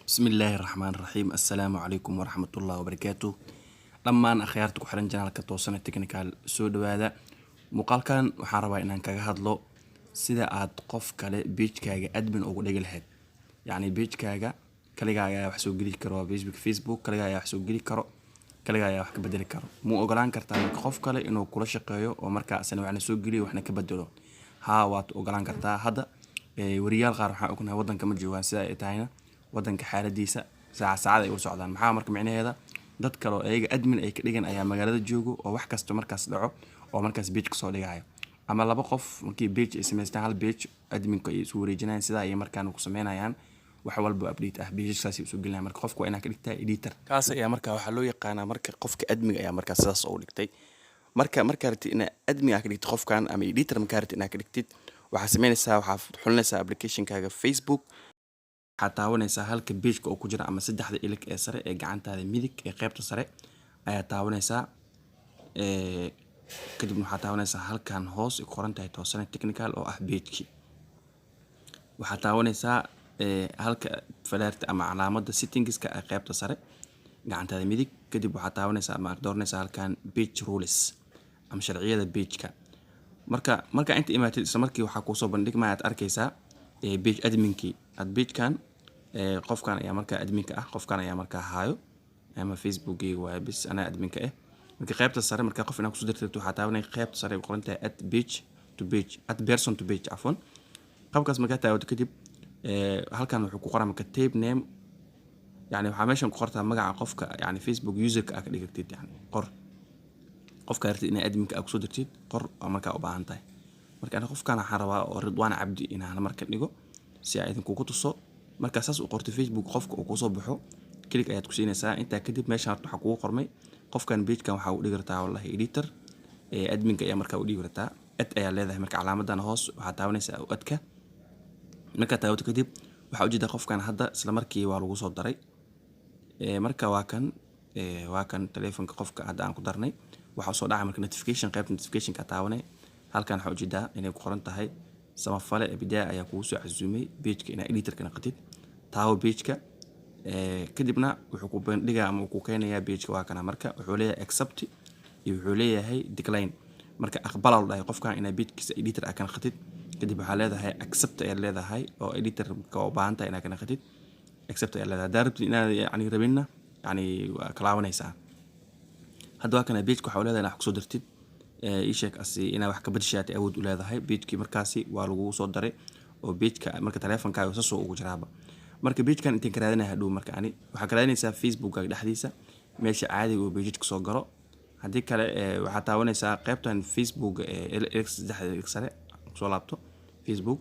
بسم الله الرحمن الرحيم. السلام عليكم ورحمة الله وبركاته. لما أخيارتك وحرن جنال كتوصنا التكنيكال سود هذا مقال كان وحاربا إن كجا هذلو سيدا عاد قف كله بيج كاجا أدمن أو دجل هاد يعني بيج كاجا كله جاي يحسو جري كرو فيسبوك كله جاي يحسو جري كرو كله جاي يحكي بدل كرو مو أقولان كرتا قف كله إنه كل شقيه ومركع سنة وعنا سوق جري وإحنا كبدلون ها وات أقولان كرتا هذا وريال غار waxaa ognahay wadanka ma joogaan sida ay tahayna wadanka xaaladiisa saacad ay u socdaan maxaa marka micnaheeda dad kale oo ayaga admin ay ka dhigan ayaa magaalada joogo oo wax kasta markaas dhaco oo markaas page ka soo dhigayo ama laba qof markii page ay sameystaan hal page adminka ay isu wareejinayaan sida ay markaan ku sameynayaan wax walba update ah page kaasi isu gelinayaan marka qofku waa inaa ka dhigtaa editor kaas ayaa marka waxa loo yaqaanaa marka qofka admin ayaa markaas sidaas u dhigtay marka rabtid in admin ka dhigto qofkan ama editor marka rabtid in ka dhigtid waxaa sameynaysaa waxaa xulinaysaa application-kaaga Facebook waxaa taawanaysaa halka page-ka oo ku jira ama saddexda ilig ee sare ee gacantaada midig ee qaybta sare ayaa taawanaysaa kadib waxaa taawanaysaa halkan hoos ay qoran tahay toosana technical oo ah page-ki waxaa taawanaysaa halka falaarta ama calaamadda settings-ka ee qaybta sare gacantaada midig kadib waxaa taawanaysaa ama dooranaysaa halkan page rules ama sharciyada page-ka marka inta imaatid isla markii waxa ku soo bandhigmaya aad arkaysaa page adminki ad page-kan qofkan ayaa marka adminka ah qofkan ayaa marka haayo ama Facebook-gayga waa bis ana adminka ah marka qaybta sare marka qof inaad ku soo dirtid waxa taabanay qaybta sare oo qorantahay at page to page at person to page afwan qabkaas marka taawado kadib halkan wuxuu ku qoran marka tape name yani waxa meeshan ku qortaa magaca qofka yani Facebook user-ka aad ka dhigtid yani qor qofka artid in adminka aad ku soo dirtid qor oo marka u baahan tahay marka ana qofkan waxaan rabaa oo Ridwaan Cabdi inaan marka dhigo si ay idin kugu tuso marka saas u qorto Facebook qofka uu ku soo baxo click ayaad ku siinaysaa inta kadib meesha waxa kugu qormay qofkan page-kan waxa uu dhigi kartaa wallahi editor adminka ayaa marka u dhigi kartaa ad ayaa leedahay marka calaamadan hoos waxa taabanaysaa adka marka taabato kadib waxa u jeedaa qofkan hadda isla markii waa lagu soo daray marka waa kan telefoonka qofka hadda aan ku darnay waxa soo dhacay marka notification ka taawanay halkan waxa u jeedaa inay ku qoran tahay samafale bidaa ayaa kugu soo casuumay page-ka ina editor ka noqotid taawo page-ka kadibna wuxuu ku bandhigaa ama ku keenayaa page-ka waa kana marka wuxuu leeyahay accept iyo wuxuu leeyahay decline marka aqbal oo dhahay qofkan ina page-kiisa editor ka noqotid kadib waxa leedahay accept ayaa leedahay oo editor ka u baahan tahay ina ka noqotid accept ayaa leedahay darabtid ina yani rabina yani kalaawanaysaa hadda waa kana page-ka waxa leedahay inaad ku soo dirtid sheeg asi ina wax ka badashaad awood u leedahay page-ki markaasi waa lagu soo daray oo page-ka marka telefonkaaga soo ugu jiraaba marka page-kan inta karaadinay hadhow marka ani waxa karaadinaysaa Facebook-gaaga dhaxdiisa meesha caadiga oo page-ka soo galo hadii kale waxa taawanaysaa qaybtan Facebook saddexda sare soo laabto Facebook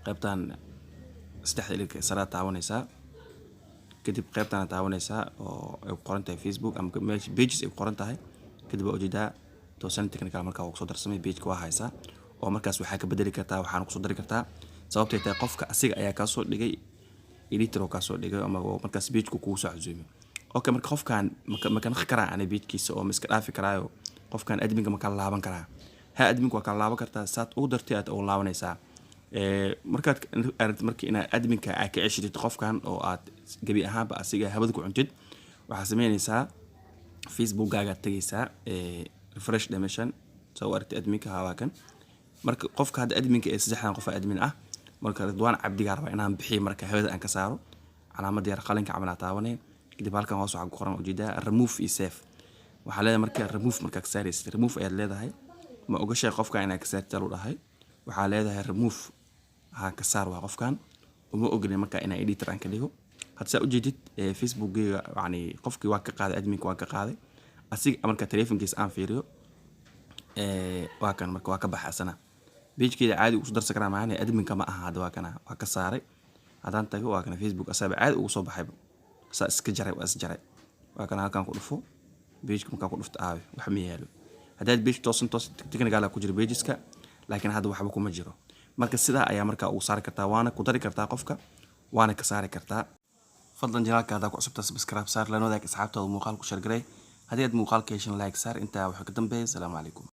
qaybtan saddexda sare taawanaysaa kadib qaybtan taawanaysaa oo ay qoran tahay Facebook ama meesha pages ay qoran tahay kadib oo jeedaa toosan technical marka uu soo darsamay page-ka waa haysaa oo markaas waxa ka bedeli kartaa waxaan ku soo dari kartaa sababtay tahay qofka asiga ayaa ka soo dhigay editor oo ka soo dhigay ama markaas page-ku ku soo casuumay okay marka qofkan ma kan khakara aan page-kiisa oo miska dhaafi karaayo qofkan adminka ma kala laaban karaa ha adminka waa kala laaban kartaa saad ugu dartay aad u laabanaysaa markaad aragtid markii ina adminka aad ka ceshid qofkan oo aad gabi ahaanba asiga habad ku cuntid waxa sameynaysaa Facebook-gaaga tagaysaa refresh dimension soo aragtid adminka waa kan marka qofka hadda adminka ee saddexdan qof admin ah marka Ridwaan Cabdi gaar waa inaan bixiyo marka hawada aan ka saaro calaamad yar qalinka camal taabanay kadib halkan hoos waxa ku qoran ujeedaa remove iyo save waxa leedahay marka remove marka ka saaraysid remove ayaad leedahay ma ogashay qofka inaa ka saartay loo dhahay waxa leedahay remove ha ka saar waa qofkan uma ogolin marka inaa editor aan ka dhigo hadda u jeedid Facebook-gayga yani qofkii waa ka qaaday adminka waa ka qaaday asiga marka telefoonkiisa aan fiiriyo waa kan marka waa ka baxaysana page-keeda caadi ugu soo darsan karaa maana adminka ma aha hadda waa kana waa ka saaray hadaan tago waa kana Facebook asaaba caadi ugu soo baxay sa iska jaray waa kana halkan ku dhufo page-ka marka ku dhufto wax ma yaalo hadda page toosan technical ku jira pages-ka laakiin hadda waxba kuma jiro marka sidaa ayaa marka uu saari kartaa waana ku dari kartaa qofka waana ka saari kartaa fadlan janaalka hada ku cusubta subscribe saar lana wadaag asxaabtaada muuqaal ku share garay hadii aad muuqaalka heshin like saar inta wax ka dambeeyay. Assalaamu calaykum.